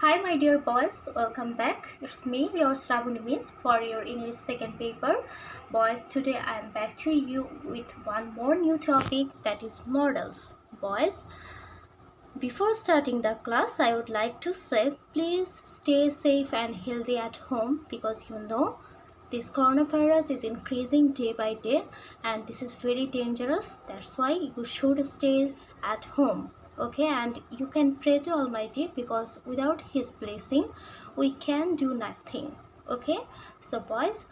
Hi my dear boys, welcome back. It's me, your Shravani Miss for your English second paper. Boys, today I am back to you with one more new topic, that is models. Boys, before starting the class, I would like to say please stay safe and healthy at home because this coronavirus is increasing day by day and this is very dangerous. That's why you should stay at home. Okay, and you can pray to Almighty because without His blessing, we can do nothing. Okay, so boys,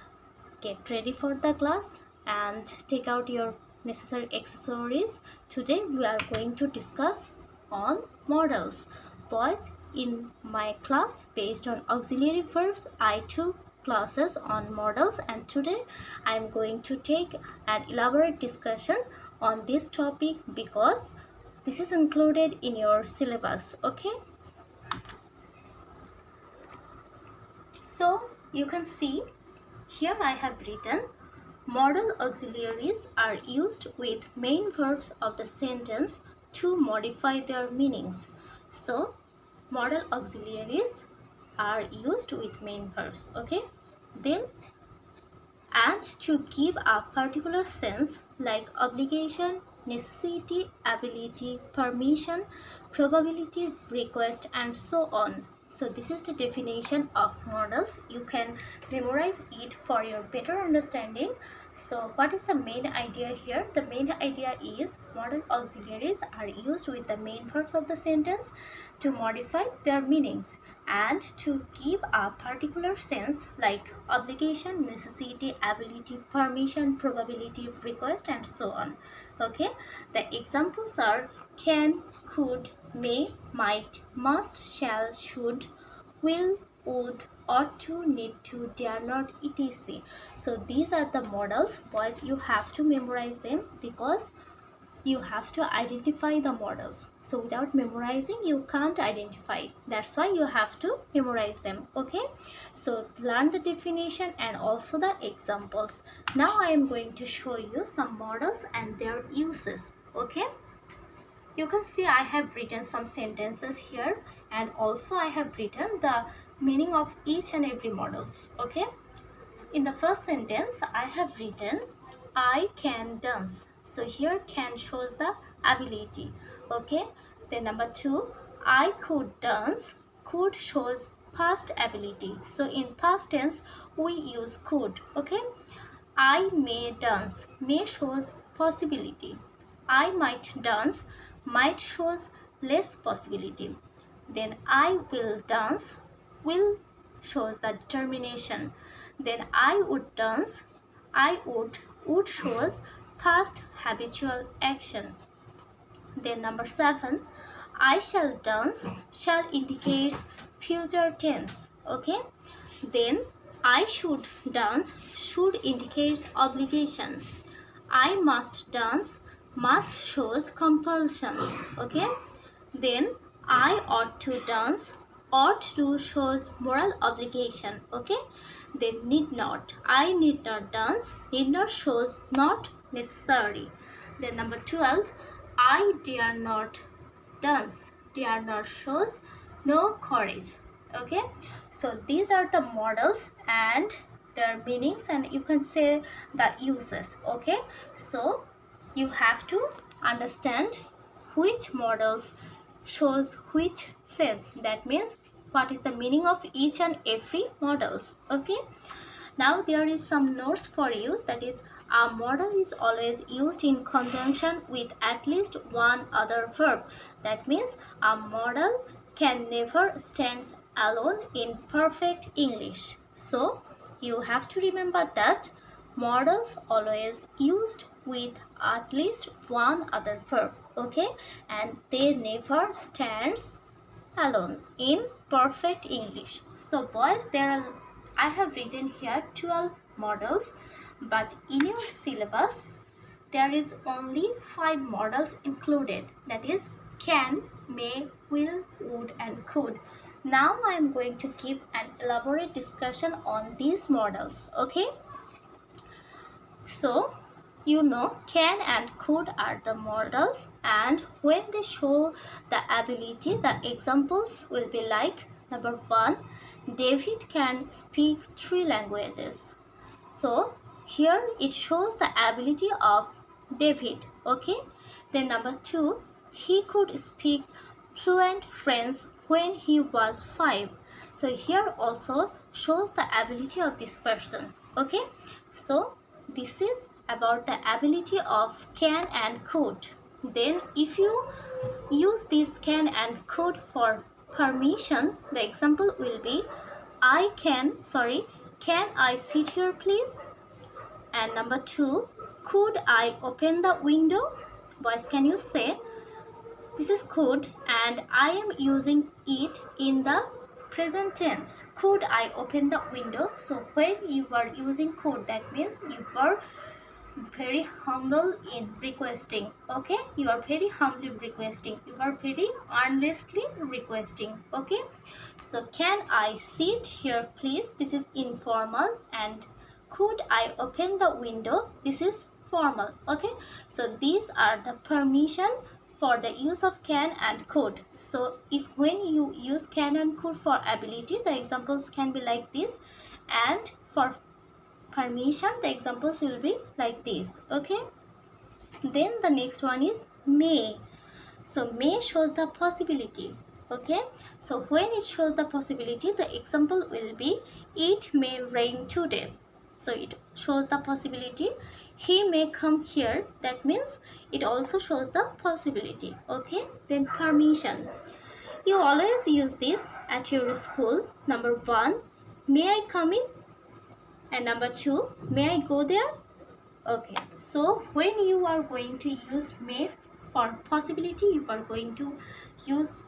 get ready for the class and take out your necessary accessories. Today we are going to discuss on models. Boys, in my class based on auxiliary verbs, I took classes on models, and today I am going to take an elaborate discussion on this topic because this is included in your syllabus. Okay, so you can see here I have written modal auxiliaries are used with main verbs of the sentence to modify their meanings. So modal auxiliaries are used with main verbs. Okay, then and to give a particular sense like obligation, necessity, ability, permission, probability, request, and so on. So this is the definition of models. You can memorize it for your better understanding. So what is the main idea here? The main idea is modal auxiliaries are used with the main verbs of the sentence to modify their meanings and to give a particular sense like obligation, necessity, ability, permission, probability, request, and so on. Okay, the examples are can, could, may, might, must, shall, should, will, would, ought to, need to, dare not, etc. So these are the models. Boys, you have to memorize them because you have to identify the models. So without memorizing, you can't identify. That's why you have to memorize them. Okay, so learn the definition and also the examples. Now I am going to show you some models and their uses. Okay, you can see I have written some sentences here, and also I have written the meaning of each and every models. Okay, in the first sentence I have written I can dance. So here can shows the ability. Okay, then number two, I could dance. Could shows past ability. So in past tense we use could. Okay, I may dance. May shows possibility. I might dance. Might shows less possibility. Then I will dance. Will shows the determination. Then I would dance. I would shows past habitual action. Then number 7, I shall dance. Shall indicates future tense. Okay, then I should dance. Should indicates obligation. I must dance. Must shows compulsion. Okay, then I ought to dance. Ought to shows moral obligation. Okay, then need not. I need not dance. Need not shows not necessary. Then number 12, I dare not dance. Dare not shows no courage. Okay, so these are the models and their meanings, and you can say the uses. Okay, so you have to understand which models shows which sense. That means what is the meaning of each and every models. Okay, now there is some notes for you, that is a model is always used in conjunction with at least one other verb. That means a model can never stand alone in perfect English. So you have to remember that models always used with at least one other verb. Okay, and they never stands alone in perfect English. So boys, I have written here 12 models, but in your syllabus there is only 5 models included, that is can, may, will, would, and could. Now I am going to give an elaborate discussion on these models. Okay, so can and could are the models, and when they show the ability, the examples will be like Number 1, David can speak 3 languages. So here it shows the ability of David. Okay. Then number 2, he could speak fluent French when he was 5. So here also shows the ability of this person. Okay. So this is about the ability of can and could. Then if you use this can and could for permission, the example will be can I sit here please? And number 2, could I open the window? Boys, can you say? This is could and I am using it in the present tense. Could I open the window? So when you are using could, that means you are very humble in requesting. Okay, you are very humbly requesting, you are very earnestly requesting. Okay, so can I sit here please? This is informal. And could I open the window? This is formal. Okay, so these are the permission for the use of can and could. So if when you use can and could for ability, the examples can be like this, and for permission the examples will be like this. Okay, then the next one is may. So may shows the possibility. Okay, so when it shows the possibility, the example will be it may rain today. So it shows the possibility. He may come here, that means it also shows the possibility. Okay, then permission, you always use this at your school. Number 1, may I come in? And number 2, may I go there? Okay, so when you are going to use may for possibility, you are going to use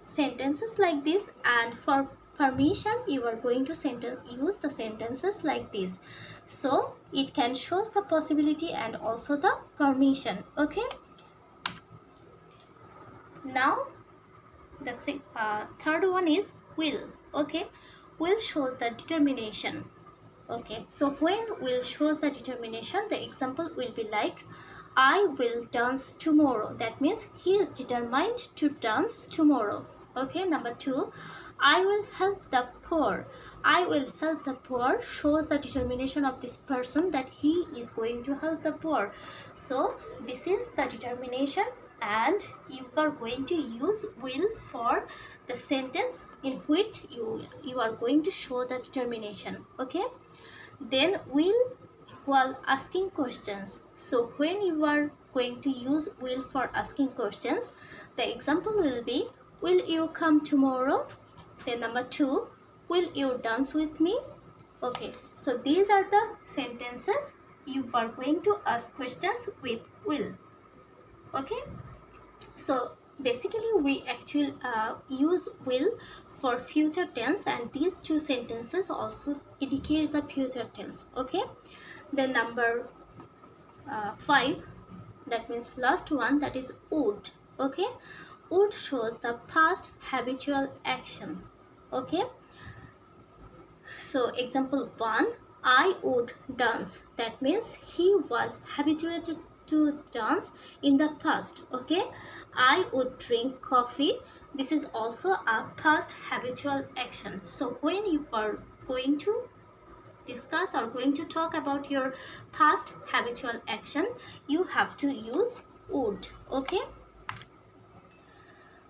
sentences like this, and for permission you are going to use the sentences like this. So it can show the possibility and also the permission. Okay, now the third one is will. Okay, will shows the determination. Okay, so when will shows the determination, the example will be like I will dance tomorrow. That means he is determined to dance tomorrow. Okay, number 2, I will help the poor. I will help the poor shows the determination of this person that he is going to help the poor. So this is the determination, and you are going to use will for the sentence in which you are going to show the determination. Okay, then will equal asking questions. So when you are going to use will for asking questions, the example will be will you come tomorrow? Then number 2, will you dance with me? Okay, so these are the sentences you are going to ask questions with will. Okay, so basically we actually use will for future tense, and these two sentences also indicates the future tense. Okay, the number 5, that means last one, that is would. Okay, would shows the past habitual action. Okay, so example 1, I would dance. That means he was habituated to dance in the past. Okay, I would drink coffee. This is also a past habitual action. So when you are going to discuss or going to talk about your past habitual action, you have to use would. Okay,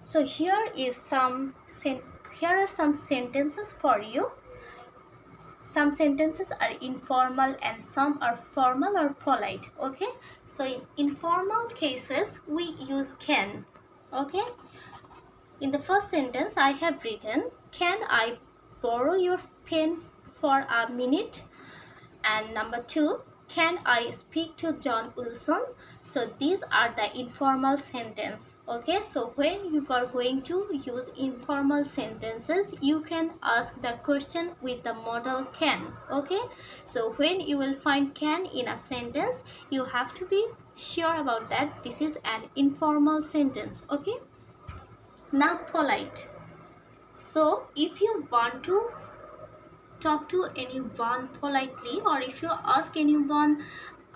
so here are some sentences for you. Some sentences are informal and some are formal or polite. Okay, so in informal cases we use can. Okay, in the first sentence I have written, can I borrow your pen for a minute? And number 2, can I speak to John Wilson? So these are the informal sentence. Okay, so when you are going to use informal sentences, you can ask the question with the modal can. Okay, so when you will find can in a sentence, you have to be sure about that this is an informal sentence. Okay, now polite. So if you want to talk to anyone politely, or if you ask anyone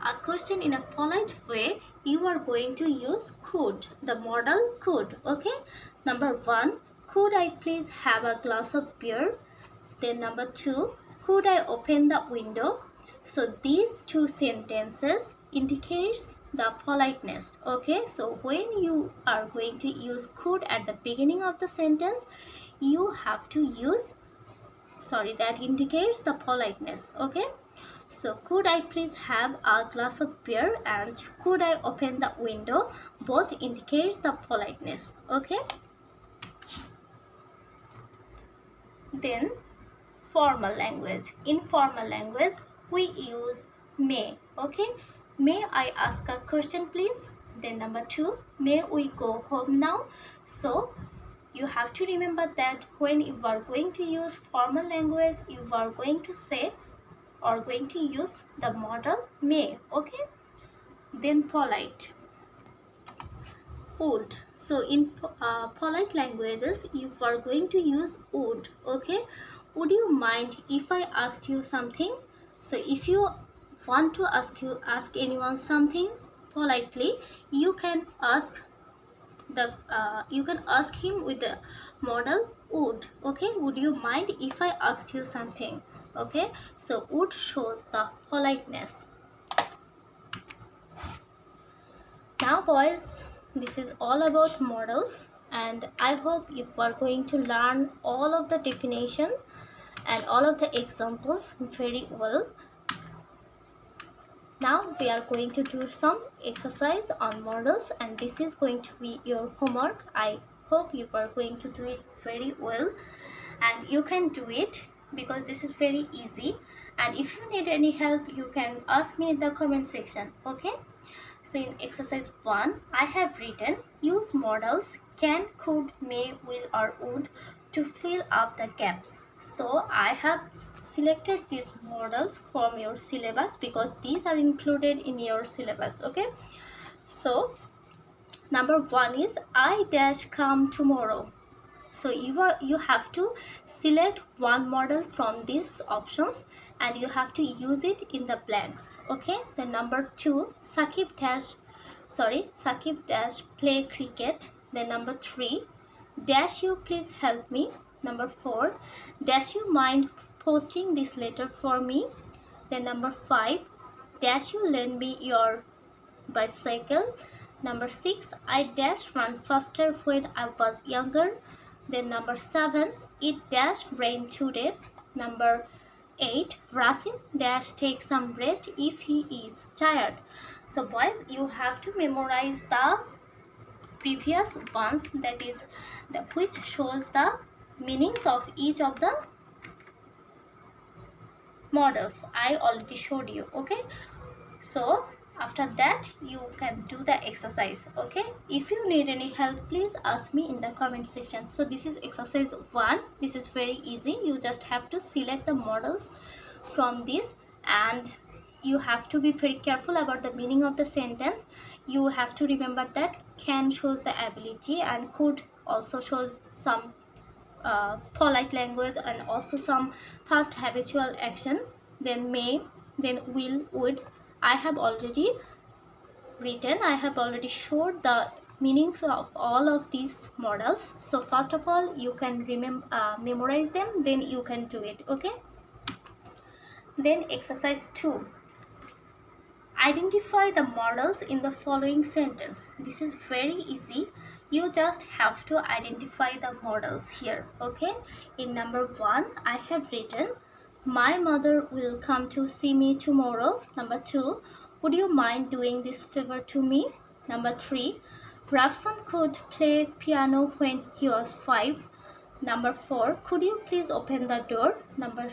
a question in a polite way, you are going to use could, the modal could. Okay, number 1, could I please have a glass of beer? Then number 2, could I open the window? So these two sentences indicates the politeness. Okay, so when you are going to use could at the beginning of the sentence, you have to use, sorry, that indicates the politeness. Okay, so could I please have a glass of beer and could I open the window, both indicates the politeness. Okay, then formal language. In formal language we use may. Okay, may I ask a question please? Then number 2, may we go home now? So you have to remember that when you are going to use formal language, you are going to say or going to use the modal may. Okay, then polite, would. So in polite languages you are going to use would. Okay, would you mind if I asked you something? So if you want to ask anyone something politely, you can ask him with the modal would. Okay, would you mind if I asked you something? Okay, so would shows the politeness. Now boys, this is all about modals, and I hope you are going to learn all of the definition and all of the examples very well. Now we are going to do some exercise on modals, and this is going to be your homework. I hope you are going to do it very well, and you can do it because this is very easy. And if you need any help, you can ask me in the comment section. Okay, so in exercise 1, I have written use modals can, could, may, will or would to fill up the gaps. So I have selected these modals from your syllabus because these are included in your syllabus. Okay, so number 1 is I dash come tomorrow. So you have to select one modal from these options and you have to use it in the blanks. Okay, then number 2, Sakib dash play cricket. Then number 3, dash you please help me. Number 4, dash you mind posting this letter for me. Then number 5, dash you lend me your bicycle. Number 6, I dash run faster when I was younger. Then number 7, it dash rain today. Number 8, Rasim dash take some rest if he is tired. So boys, you have to memorize the previous ones, that is which shows the meanings of each of the models I already showed you. Okay, so after that you can do the exercise. Okay, if you need any help, please ask me in the comment section. So this is exercise 1. This is very easy. You just have to select the models from this, and you have to be very careful about the meaning of the sentence. You have to remember that can shows the ability and could also shows some polite language and also some past habitual action. Then may, then will, would, I have already written, I have already showed the meanings of all of these models. So first of all you can memorize them, then you can do it. Okay, then exercise 2, identify the models in the following sentence. This is very easy. You just have to identify the models here. Okay, in number 1 I have written my mother will come to see me tomorrow. Number 2, would you mind doing this favor to me? Number 3, Rafsan could play piano when he was 5. Number 4, could you please open the door? Number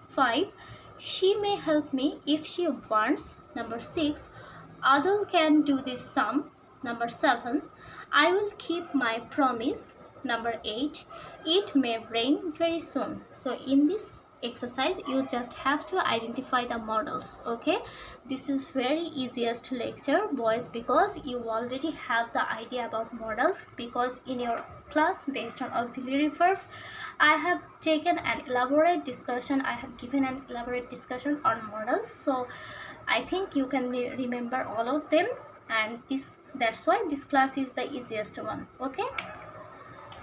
5, she may help me if she wants. Number 6, Adul can do this sum. Number 7, I will keep my promise. Number 8, it may rain very soon. So in this exercise you just have to identify the models. Okay, this is very easiest lecture boys, because you already have the idea about models, because in your class based on auxiliary verbs I have taken an elaborate discussion, I have given an elaborate discussion on models. So I think you can remember all of them, and that's why this class is the easiest one. Okay,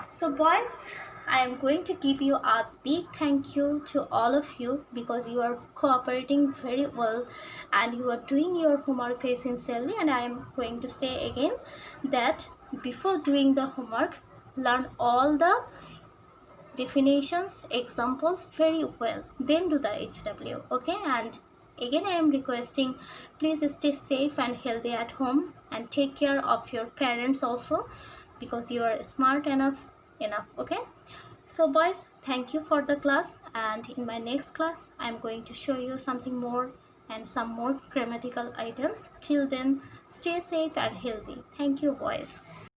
So, boys, I am going to give you a big thank you to all of you because you are cooperating very well and you are doing your homework very sincerely. And I am going to say again that before doing the homework, learn all the definitions, examples very well, then do the HW. Okay, and again I am requesting, please stay safe and healthy at home and take care of your parents also because you are smart enough. Okay, so boys, thank you for the class, and in my next class I am going to show you something more and some more grammatical items. Till then, stay safe and healthy. Thank you, boys.